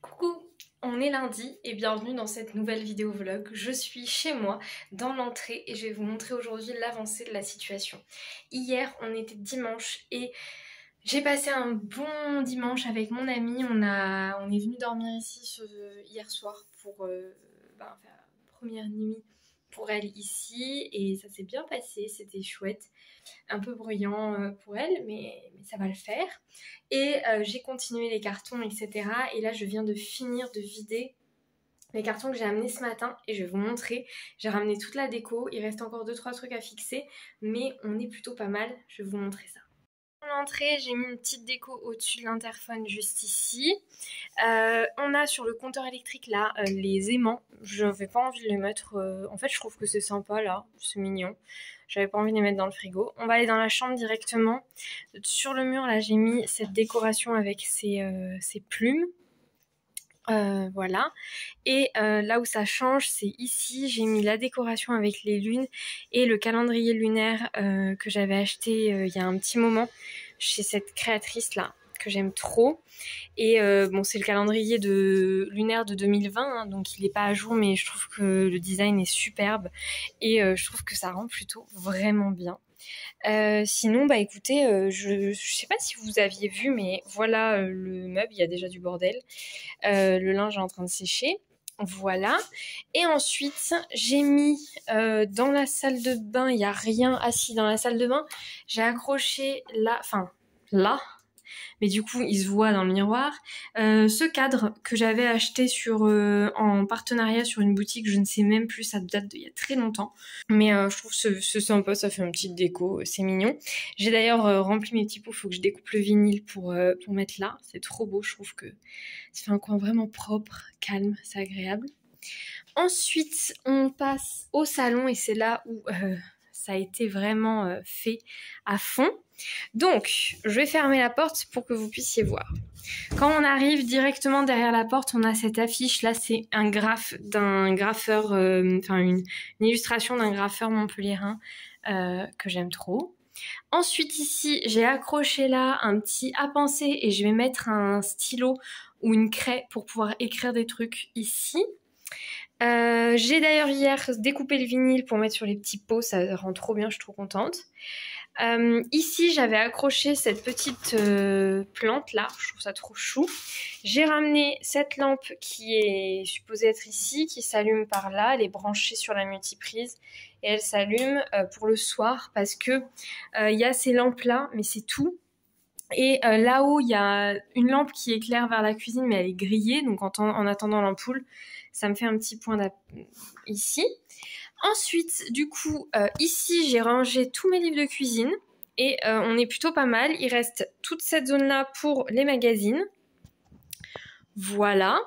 Coucou, on est lundi et bienvenue dans cette nouvelle vidéo vlog. Je suis chez moi dans l'entrée et je vais vous montrer aujourd'hui l'avancée de la situation. Hier on était dimanche et j'ai passé un bon dimanche avec mon ami. On est venu dormir ici hier soir pour faire la première nuit pour elle ici et ça s'est bien passé, c'était chouette. Un peu bruyant pour elle, mais ça va le faire. Et j'ai continué les cartons, etc. Et là, je viens de finir de vider les cartons que j'ai amenés ce matin et je vais vous montrer. J'ai ramené toute la déco, il reste encore 2-3 trucs à fixer, mais on est plutôt pas mal. Je vais vous montrer ça. À l'entrée, j'ai mis une petite déco au-dessus de l'interphone juste ici. On a sur le compteur électrique là les aimants. Je n'avais pas envie de les mettre. En fait, je trouve que c'est sympa là, c'est mignon. J'avais pas envie de les mettre dans le frigo. On va aller dans la chambre directement. Sur le mur là, j'ai mis cette décoration avec ces plumes. Voilà. Et là où ça change, c'est ici, j'ai mis la décoration avec les lunes et le calendrier lunaire que j'avais acheté il y a un petit moment chez cette créatrice là que j'aime trop. Et bon, c'est le calendrier lunaire de 2020, hein, donc il n'est pas à jour, mais je trouve que le design est superbe et je trouve que ça rend plutôt vraiment bien. Sinon, bah écoutez, je sais pas si vous aviez vu, mais voilà le meuble, il y a déjà du bordel. Le linge est en train de sécher. Voilà. Et ensuite, j'ai mis dans la salle de bain, il n'y a rien assis dans la salle de bain. J'ai accroché là, mais du coup il se voit dans le miroir. Ce cadre que j'avais acheté en partenariat sur une boutique, je ne sais même plus, ça date d'il y a très longtemps. Mais je trouve c'est sympa, ça fait une petite déco, c'est mignon. J'ai d'ailleurs rempli mes petits pots, il faut que je découpe le vinyle pour mettre là. C'est trop beau, je trouve que ça fait un coin vraiment propre, calme, c'est agréable. Ensuite, on passe au salon et c'est là où ça a été vraiment fait à fond. Donc, je vais fermer la porte pour que vous puissiez voir. Quand on arrive directement derrière la porte, on a cette affiche. Là, c'est un graphe d'un graffeur, une illustration d'un graffeur montpelliérain que j'aime trop. Ensuite, ici, j'ai accroché là un petit à penser et je vais mettre un stylo ou une craie pour pouvoir écrire des trucs ici. J'ai d'ailleurs hier découpé le vinyle pour mettre sur les petits pots, ça rend trop bien, je suis trop contente. Ici, j'avais accroché cette petite plante là, je trouve ça trop chou. J'ai ramené cette lampe qui est supposée être ici, qui s'allume par là, elle est branchée sur la multiprise et elle s'allume pour le soir parce que il y a ces lampes là, mais c'est tout. Et là-haut, il y a une lampe qui éclaire vers la cuisine, mais elle est grillée, donc en attendant l'ampoule, ça me fait un petit point ici. Ensuite, du coup, ici, j'ai rangé tous mes livres de cuisine et on est plutôt pas mal. Il reste toute cette zone-là pour les magazines. Voilà.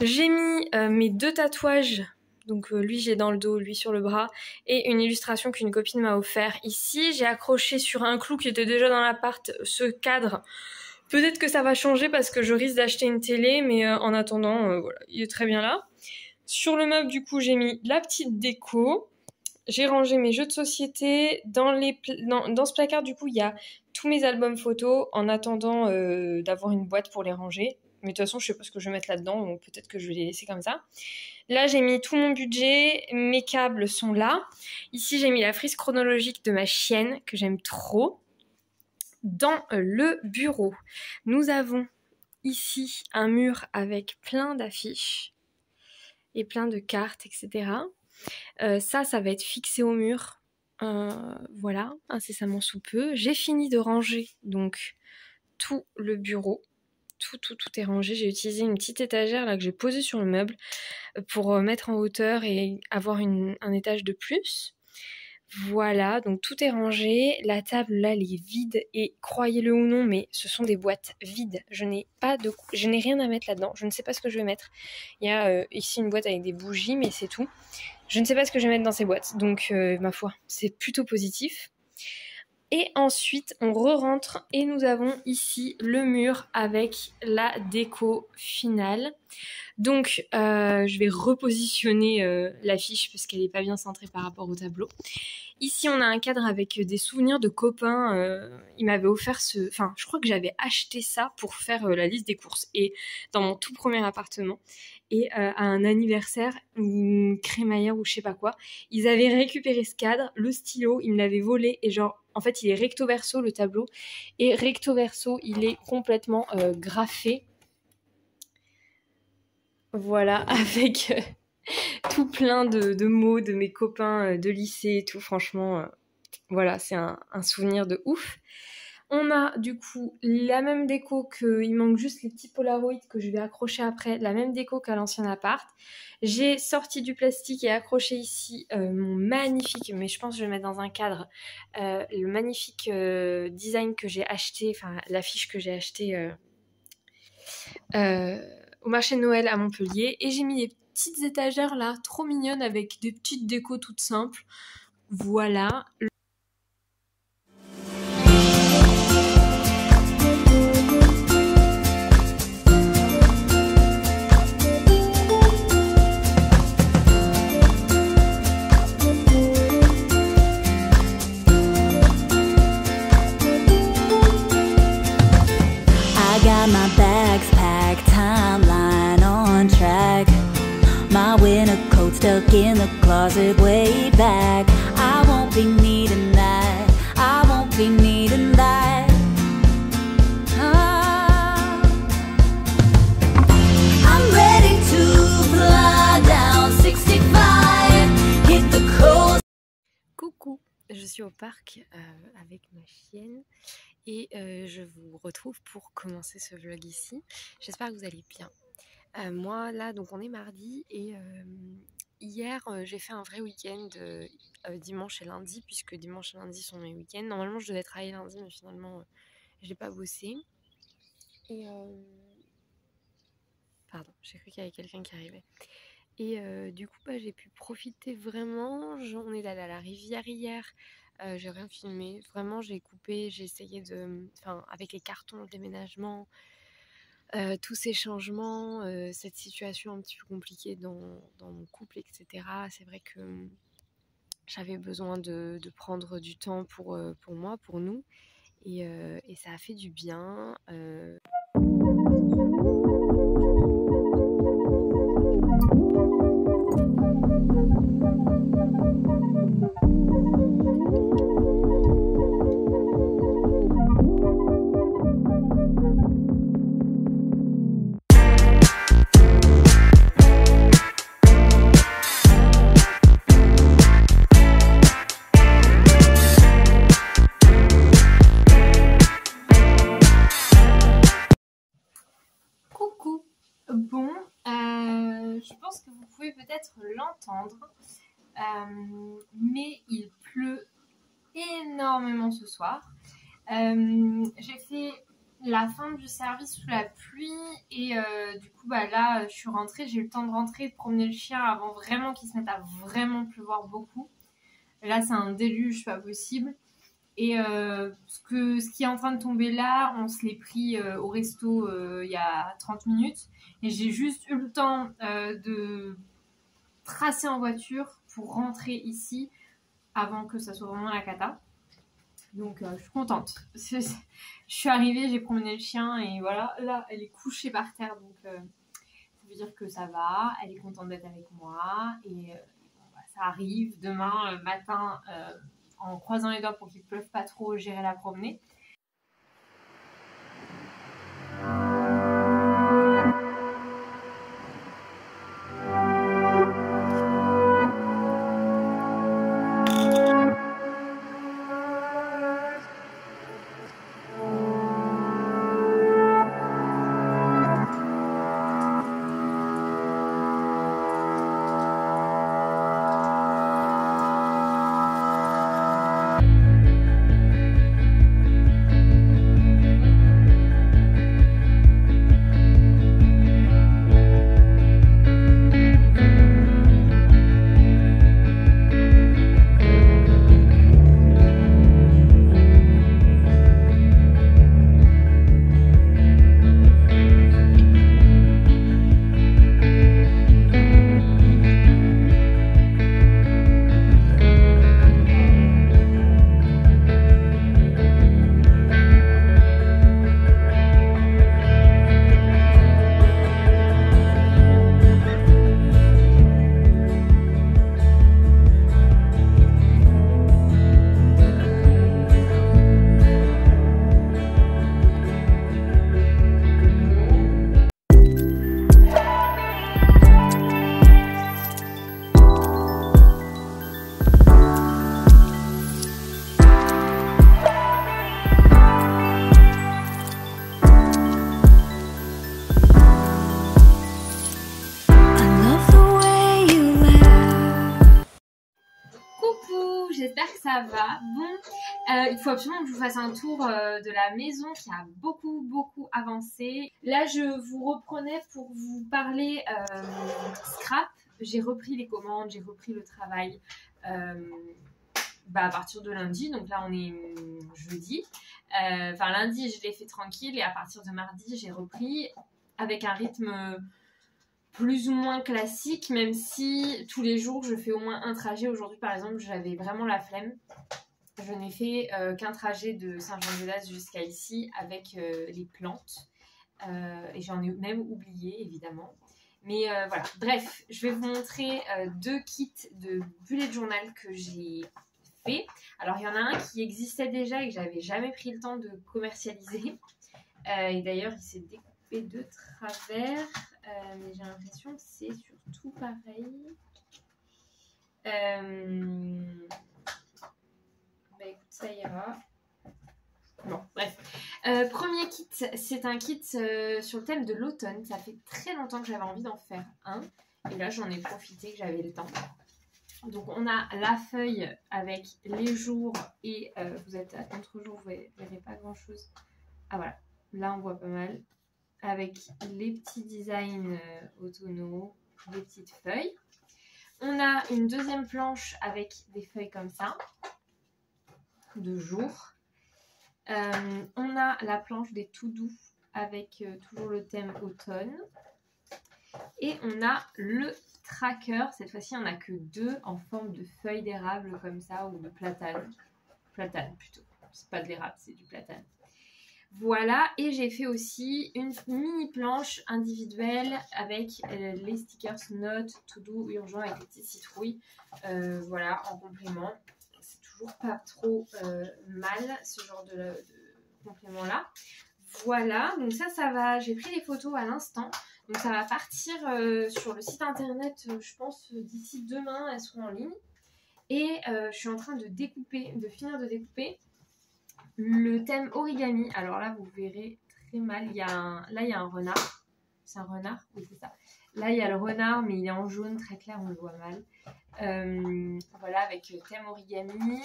J'ai mis mes 2 tatouages. Donc lui, j'ai dans le dos, lui sur le bras. Et une illustration qu'une copine m'a offert ici. J'ai accroché sur un clou qui était déjà dans l'appart ce cadre. Peut-être que ça va changer parce que je risque d'acheter une télé, mais en attendant, voilà, il est très bien là. Sur le meuble, du coup, j'ai mis la petite déco. J'ai rangé mes jeux de société. Dans ce placard, du coup, il y a tous mes albums photos en attendant d'avoir une boîte pour les ranger. Mais de toute façon, je sais pas ce que je vais mettre là-dedans, donc peut-être que je vais les laisser comme ça. Là, j'ai mis tout mon budget. Mes câbles sont là. Ici, j'ai mis la frise chronologique de ma chienne, que j'aime trop. Dans le bureau, nous avons ici un mur avec plein d'affiches et plein de cartes, etc. Ça va être fixé au mur, voilà, incessamment sous peu. J'ai fini de ranger donc tout le bureau, tout est rangé. J'ai utilisé une petite étagère là que j'ai posée sur le meuble pour mettre en hauteur et avoir un étage de plus. Voilà, donc tout est rangé. La table là, elle est vide et croyez-le ou non, mais ce sont des boîtes vides. Je n'ai rien à mettre là-dedans. Je ne sais pas ce que je vais mettre. Il y a ici une boîte avec des bougies, mais c'est tout. Je ne sais pas ce que je vais mettre dans ces boîtes, donc ma foi, c'est plutôt positif. Et ensuite, on re-rentre et nous avons ici le mur avec la déco finale. Donc, je vais repositionner l'affiche parce qu'elle n'est pas bien centrée par rapport au tableau. Ici, on a un cadre avec des souvenirs de copains. Il m'avait offert ce... Enfin, je crois que j'avais acheté ça pour faire la liste des courses. Et dans mon tout premier appartement. Et à un anniversaire, une crémaillère ou je sais pas quoi, ils avaient récupéré ce cadre, le stylo, ils me l'avaient volé. Et genre, en fait, il est recto verso le tableau. Et recto verso, il est complètement graffé. Voilà, avec tout plein de mots de mes copains de lycée et tout. Franchement, voilà, c'est un souvenir de ouf. On a du coup la même déco que... Il manque juste les petits Polaroids que je vais accrocher après. La même déco qu'à l'ancien appart. J'ai sorti du plastique et accroché ici mon magnifique... Mais je pense que je vais mettre dans un cadre. Le magnifique design que j'ai acheté. Enfin, l'affiche que j'ai acheté... au marché de Noël à Montpellier. Et j'ai mis des petites étagères là, trop mignonnes, avec des petites décos toutes simples. Voilà. I got my bags packed, timeline on track. My winter coat stuck in the closet way back. I won't be needing that. I won't be needing that. Ah. I'm ready to fly down 65. Hit the coast. Coucou, je suis au parc avec ma chienne et je vous retrouve pour commencer ce vlog ici. J'espère que vous allez bien. Moi là, donc on est mardi et hier j'ai fait un vrai week-end dimanche et lundi, puisque dimanche et lundi sont mes week-ends. Normalement je devais travailler lundi mais finalement j'ai pas bossé. Et pardon, j'ai cru qu'il y avait quelqu'un qui arrivait. Et du coup j'ai pu profiter vraiment. On est allé à la rivière hier. J'ai rien filmé, vraiment j'ai coupé, j'ai essayé de... Enfin, avec les cartons, le déménagement, tous ces changements, cette situation un petit peu compliquée dans mon couple, etc. C'est vrai que j'avais besoin de prendre du temps pour moi, pour nous, et ça a fait du bien. Coucou. Bon, je pense que vous pouvez peut-être l'entendre, mais il pleut énormément ce soir. J'ai fait la fin du service sous la pluie et du coup là je suis rentrée, j'ai eu le temps de rentrer, de promener le chien avant vraiment qu'il se mette à vraiment pleuvoir beaucoup. Là c'est un déluge pas possible. Et ce qui est en train de tomber là, on se l'est pris au resto il y a 30 minutes. Et j'ai juste eu le temps de tracer en voiture pour rentrer ici avant que ça soit vraiment la cata. Donc je suis contente. Je suis arrivée, j'ai promené le chien et voilà, là elle est couchée par terre. Donc ça veut dire que ça va, elle est contente d'être avec moi. Et ça arrive demain matin... en croisant les doigts pour qu'il ne pleuve pas trop, j'irai la promener. ça va. Bon, il faut absolument que je vous fasse un tour de la maison qui a beaucoup avancé. Là, je vous reprenais pour vous parler scrap. J'ai repris les commandes, j'ai repris le travail à partir de lundi. Donc là, on est jeudi. Enfin, lundi, je l'ai fait tranquille et à partir de mardi, j'ai repris avec un rythme plus ou moins classique, même si tous les jours, je fais au moins un trajet. Aujourd'hui, par exemple, j'avais vraiment la flemme. Je n'ai fait qu'un trajet de Saint-Jean-de-Laz jusqu'à ici avec les plantes. Et j'en ai même oublié, évidemment. Mais voilà, bref, je vais vous montrer 2 kits de bullet journal que j'ai fait. Alors, il y en a un qui existait déjà et que j'avais jamais pris le temps de commercialiser. Et d'ailleurs, il s'est découpé de travers. Mais j'ai l'impression que c'est surtout pareil. Écoute, ça ira. Bon, bref. Premier kit, c'est un kit sur le thème de l'automne. Ça fait très longtemps que j'avais envie d'en faire un. Et là, j'en ai profité que j'avais le temps. Donc, on a la feuille avec les jours. Et vous êtes à contre-jour, vous ne verrez pas grand-chose. Ah voilà, là, on voit pas mal. Avec les petits designs automnaux, des petites feuilles. On a une deuxième planche avec des feuilles comme ça, de jour. On a la planche des tout doux avec toujours le thème automne. Et on a le tracker. Cette fois-ci, il n'y en a que 2 en forme de feuilles d'érable comme ça ou de platane. Platane plutôt. C'est pas de l'érable, c'est du platane. Voilà, et j'ai fait aussi une mini planche individuelle avec les stickers notes, tout doux, urgent avec des petites citrouilles. Voilà, en complément. C'est toujours pas trop mal ce genre de complément-là. Voilà, donc ça va. J'ai pris les photos à l'instant. Donc ça va partir sur le site internet, je pense, d'ici demain, elles seront en ligne. Et je suis en train de finir de découper le thème origami. Alors là, vous verrez très mal. Là, il y a un renard. C'est un renard? Oui, c'est ça. Là, il y a le renard, mais il est en jaune très clair, on le voit mal. Voilà, avec le thème origami.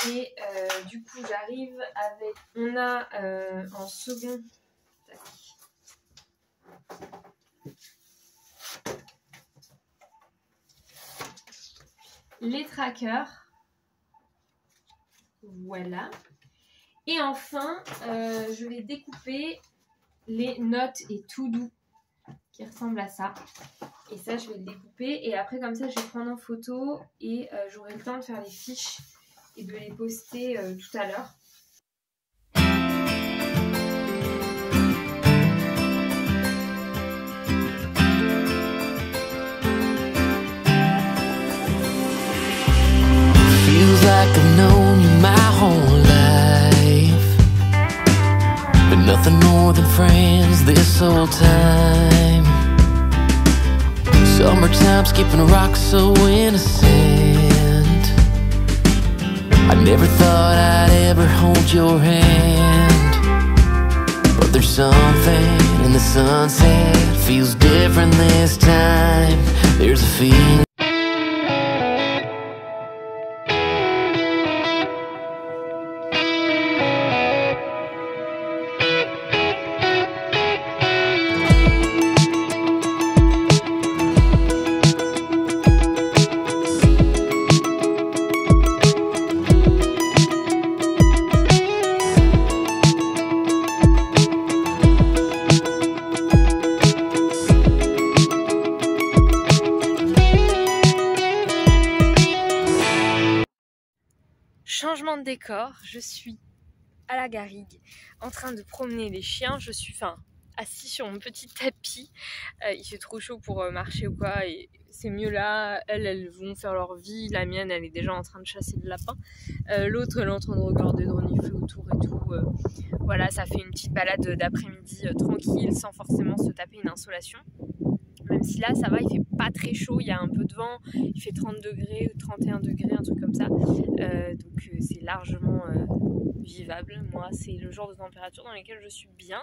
Et du coup, j'arrive avec... On a en second... les trackers. Voilà. Et enfin, je vais découper les notes et tout doux qui ressemblent à ça. Et ça, je vais le découper. Et après, comme ça, je vais prendre en photo et j'aurai le temps de faire les fiches et de les poster tout à l'heure. Feels like I've known you my whole life, but nothing more than friends this whole time. Summertime skipping rocks so innocent. I never thought I'd ever hold your hand, but there's something in the sunset feels different this time. There's a feeling. Changement de décor, je suis à la garrigue en train de promener les chiens. Je suis assis sur mon petit tapis. Il fait trop chaud pour marcher ou quoi et c'est mieux là. Elles vont faire leur vie. La mienne, elle est déjà en train de chasser le lapin. L'autre, elle est en train de regarder, de renifler autour et tout. Voilà, ça fait une petite balade d'après-midi tranquille sans forcément se taper une insolation. Même si là ça va, il fait pas très chaud, il y a un peu de vent, il fait 30 degrés, 31 degrés, un truc comme ça. Donc c'est largement vivable. Moi, c'est le genre de température dans lesquelles je suis bien.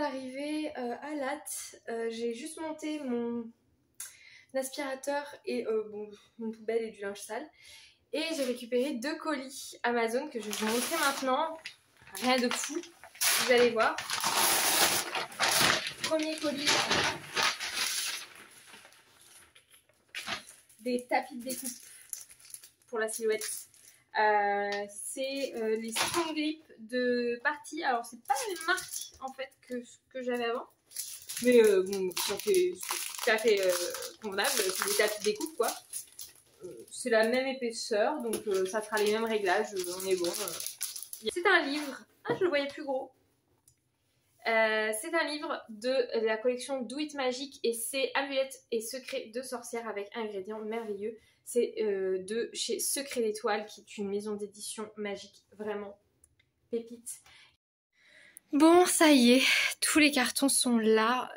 d'arriver à Latte. J'ai juste monté mon aspirateur et une poubelle et du linge sale. Et j'ai récupéré 2 colis Amazon que je vais vous montrer maintenant. Rien de fou, vous allez voir. Premier colis, des tapis de découpe pour la silhouette. C'est les Strong Grip de Party. Alors c'est pas la même marque en fait que j'avais avant, mais bon, ça fait tout à fait convenable. C'est des tapis de découpe quoi. C'est la même épaisseur, donc ça sera les mêmes réglages. On est bon. C'est un livre. Ah, je le voyais plus gros. C'est un livre de la collection Do It Magic et c'est Amulettes et secrets de sorcières avec ingrédients merveilleux. C'est de chez Secret d'Étoile qui est une maison d'édition magique, vraiment pépite. Bon, ça y est, tous les cartons sont là.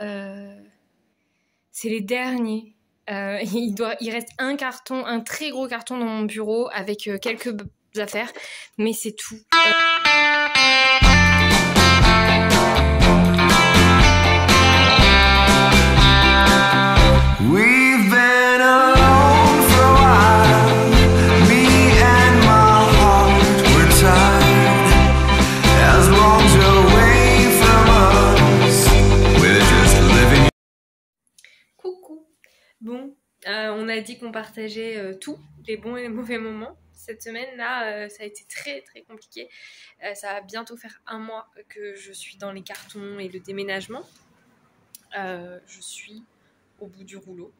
C'est les derniers. Il reste un carton, un très gros carton dans mon bureau avec quelques affaires, mais c'est tout. Bon, on a dit qu'on partageait tout, les bons et les mauvais moments. Cette semaine-là, ça a été très très compliqué. Ça va bientôt faire 1 mois que je suis dans les cartons et le déménagement. Je suis au bout du rouleau.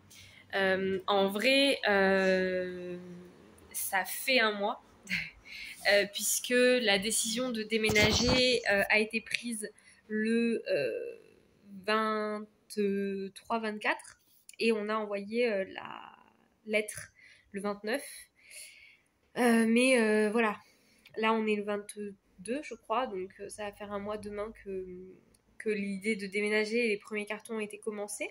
En vrai, ça fait 1 mois, puisque la décision de déménager a été prise le 23-24. Et on a envoyé la lettre le 29. Mais voilà, là on est le 22 je crois, donc ça va faire 1 mois demain que l'idée de déménager et les premiers cartons ont été commencés.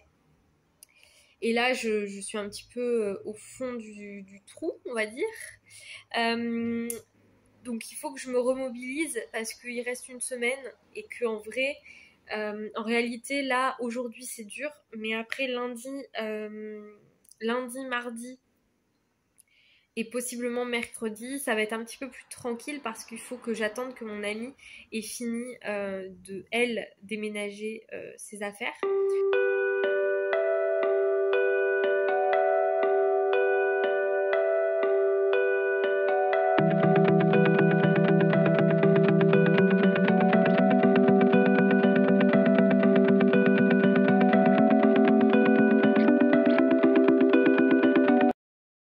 Et là je suis un petit peu au fond du trou, on va dire. Donc il faut que je me remobilise parce qu'il reste 1 semaine et qu'en vrai... en réalité là aujourd'hui c'est dur, mais après lundi, mardi et possiblement mercredi ça va être un petit peu plus tranquille parce qu'il faut que j'attende que mon amie ait fini de elle déménager ses affaires.